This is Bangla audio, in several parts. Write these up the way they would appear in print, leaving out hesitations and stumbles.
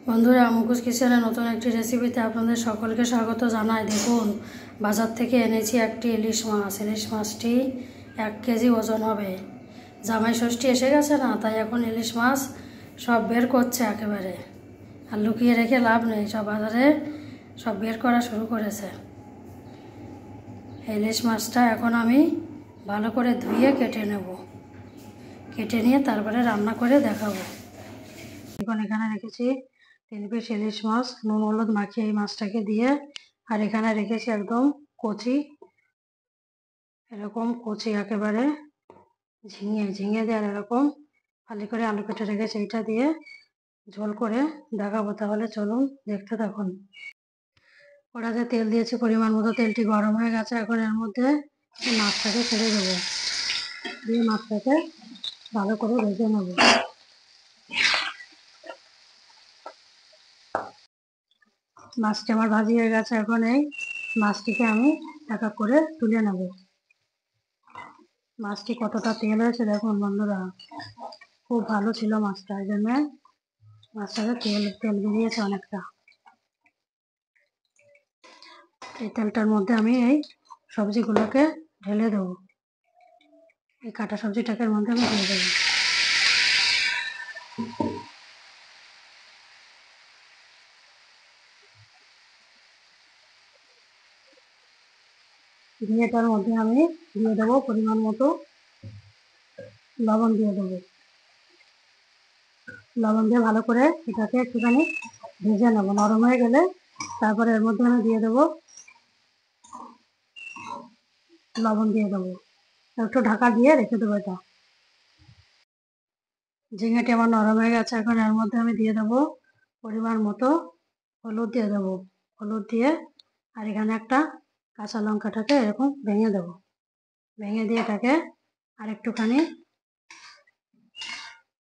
বন্ধুরা, মুকুশ কিচেনের নতুন একটি রেসিপিতে আপনাদের সকলকে স্বাগত জানাই। দেখুন, বাজার থেকে এনেছি একটি ইলিশ মাছ। ইলিশ মাছটি 1 কেজি ওজন হবে। জামাই ষষ্ঠী এসে গেছে না, তাই এখন ইলিশ মাছ সব বের করছে একেবারে। আর লুকিয়ে রেখে লাভ নেই, সব বাজারে সব বের করা শুরু করেছে। ইলিশ মাছটা এখন আমি ভালো করে ধুয়ে কেটে নেব। কেটে নিয়ে তারপরে রান্না করে দেখাবো। এখন এখানে রেখেছি 3 পিস ইলিশ মাছ, নুন হলুদ মাখিয়ে এই মাছটাকে দিয়ে। আর এখানে রেখেছি একদম কচি, এরকম কচি একেবারে ঝিঙে দিয়ে, আর এরকম ফালি করে আলু কেটে রেখেছি। এইটা দিয়ে ঝোল করে দেখাবো। তাহলে চলুন দেখতে থাকুন। কড়াতে তেল দিয়েছি পরিমাণ মতো, তেলটি গরম হয়ে গেছে। এখন এর মধ্যে মাছটাকে ছেড়ে দেবো, দিয়ে মাছটাকে ভালো করে ভেজে নেব। মাছটি আমার ভাজি হয়ে গেছে। এখন এই মাছটিকে আমি এক এক করে তুলে নেব। মাছটি কতটা তেল হয়েছে দেখুন বন্ধুরা, খুব ভালো ছিল মাছটা, এই জন্য মাছটাকে তেল বেরিয়েছে অনেকটা। এই তেলটার মধ্যে আমি এই সবজিগুলোকে ঢেলে দেবো। এই কাটা সবজিটাকে এর মধ্যে আমি দিয়ে দেবো। দিয়ে এটার মধ্যে আমি দিয়ে দেবো পরিমাণ মতো লবণ দিয়ে দেবো। লবণ দিয়ে ভালো করে এটাকে একটুখানি ভেজে নেবো। নরম হয়ে গেলে তারপরে এর মধ্যে আমি দিয়ে দেবো লবণ দিয়ে দেবো, একটু ঢাকা দিয়ে রেখে দেবো এটা। ঝিঙেটি আমার নরম হয়ে গেছে। এখন এর মধ্যে আমি দিয়ে দেবো পরিমাণ মতো হলুদ দিয়ে দেবো। হলুদ দিয়ে আর এখানে একটা কাঁচা লঙ্কাটাকে এরকম ভেঙে দেবো। ভেঙে দিয়ে এটাকে আর একটুখানি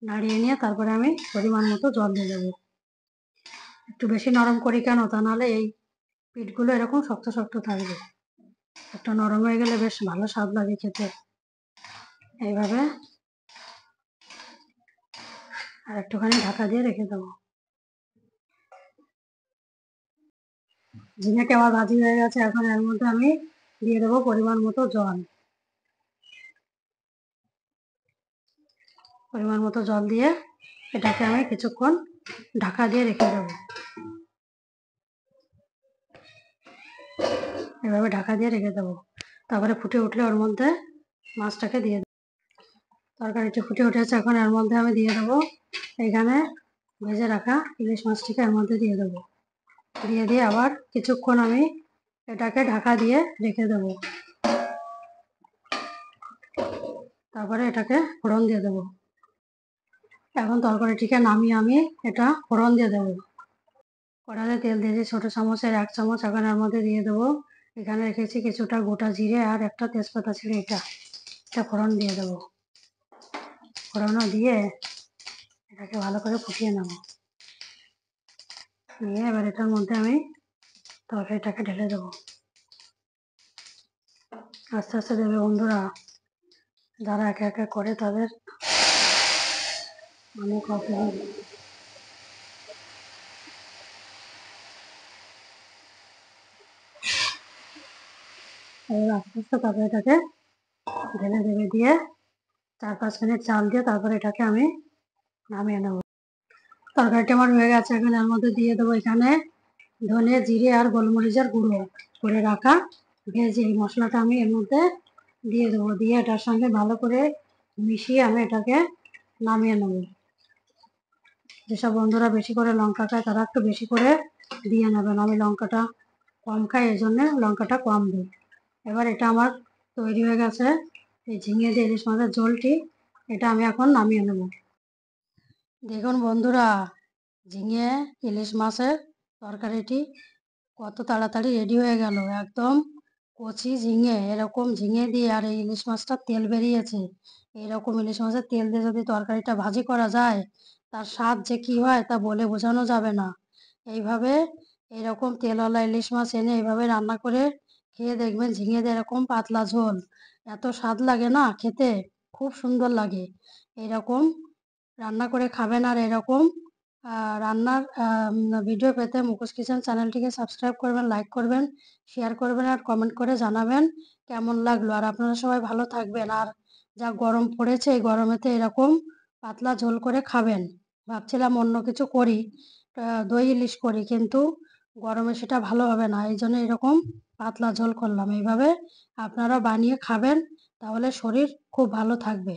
নাড়িয়ে নিয়ে তারপরে আমি পরিমাণ মতো জল দিয়ে দেবো। একটু বেশি নরম করি কেন, তা নাহলে এই পিঠগুলো এরকম শক্ত শক্ত থাকবে। একটু নরম হয়ে গেলে বেশ ভালো স্বাদ লাগে খেতে। এইভাবে আর একটুখানি ঢাকা দিয়ে রেখে দেবো। ঝিঙেটি আমার ভাজি হয়ে গেছে। এখন এর মধ্যে আমি দিয়ে দেবো পরিমাণ মতো জল। পরিমাণ মতো জল দিয়ে এটাকে আমি কিছুক্ষণ ঢাকা দিয়ে রেখে দেবো। এভাবে ঢাকা দিয়ে রেখে দেবো। তারপরে ফুটে উঠলে ওর মধ্যে মাছটাকে দিয়ে দেবো। তরকারিটা ফুটে উঠেছে। এখন এর মধ্যে আমি দিয়ে দেবো এখানে ভেজে রাখা ইলিশ মাছটিকে এর মধ্যে দিয়ে দেবো। দিয়ে আবার কিছুক্ষণ আমি এটাকে ঢাকা দিয়ে রেখে দেবো। তারপরে এটাকে ফোড়ন দিয়ে দেবো। এখন তরকারিটিকে নামিয়ে আমি এটা ফোড়ন দিয়ে দেবো। কড়াইতে তেল দিয়েছি ছোট চামচের 1 চামচ। এখন এর মধ্যে দিয়ে দেবো এখানে রেখেছি কিছুটা গোটা জিরে আর একটা তেজপাতা ছিল, এটা ফোড়ন দিয়ে দেবো। ফোড়নও দিয়ে এটাকে ভালো করে ফুটিয়ে নেব। নিয়ে এবার এটার মধ্যে আমি তরকারিটাকে ঢেলে দেবো। আস্তে আস্তে দেবে বন্ধুরা, যারা একে একে করে তাদের অনেক অসুবিধা। এবার আস্তে আস্তে তরকারিটাকে ঢেলে দেবে, দিয়ে 4-5 মিনিট চাল দিয়ে তারপরে এটাকে আমি নামিয়ে নেব। তরকারিটা আমার হয়ে গেছে। এখন এর মধ্যে দিয়ে দেবো এখানে ধনে জিরে আর গোলমরিচের গুঁড়ো করে রাখা ভেজে এই মশলাটা আমি এর মধ্যে দিয়ে দেবো। দিয়ে এটার সঙ্গে ভালো করে মিশিয়ে আমি এটাকে নামিয়ে নেব। যেসব বন্ধুরা বেশি করে লঙ্কা খায় তারা একটু বেশি করে দিয়ে নেবেন। আমি লঙ্কাটা কম খাই, এই জন্য লঙ্কাটা কম দিই। এবার এটা আমার তৈরি হয়ে গেছে, এই ঝিঙে দিয়ে ইলিশ মাছের ঝোলটি। এটা আমি এখন নামিয়ে নেব। দেখুন বন্ধুরা, ঝিঙে ইলিশ মাছের তরকারিটি কত তাড়াতাড়ি রেডি হয়ে গেল। একদম কচি ঝিঙে, এরকম ঝিঙে দিয়ে আর এই ইলিশ মাছটা তেল বেরিয়েছে। এরকম ইলিশ মাছের তেল দিয়ে যদি তরকারিটা ভাজি করা যায়, তার স্বাদ যে কি হয় তা বলে বোঝানো যাবে না। এইভাবে এরকম তেলওয়ালা ইলিশ মাছ এনে এইভাবে রান্না করে খেয়ে দেখবেন, ঝিঙে দিয়ে এরকম পাতলা ঝোল, এত স্বাদ লাগে না খেতে, খুব সুন্দর লাগে। এরকম রান্না করে খাবেন আর এরকম রান্নার ভিডিও পেতে মুখোশ কিচেন চ্যানেলটিকে সাবস্ক্রাইব করবেন, লাইক করবেন, শেয়ার করবেন আর কমেন্ট করে জানাবেন কেমন লাগলো। আর আপনারা সবাই ভালো থাকবেন। আর যা গরম পড়েছে এই গরমেতে এরকম পাতলা ঝোল করে খাবেন। ভাবছিলাম অন্য কিছু করি, দই ইলিশ করি, কিন্তু গরমে সেটা ভালো হবে না, এই জন্য এরকম পাতলা ঝোল করলাম। এইভাবে আপনারা বানিয়ে খাবেন, তাহলে শরীর খুব ভালো থাকবে।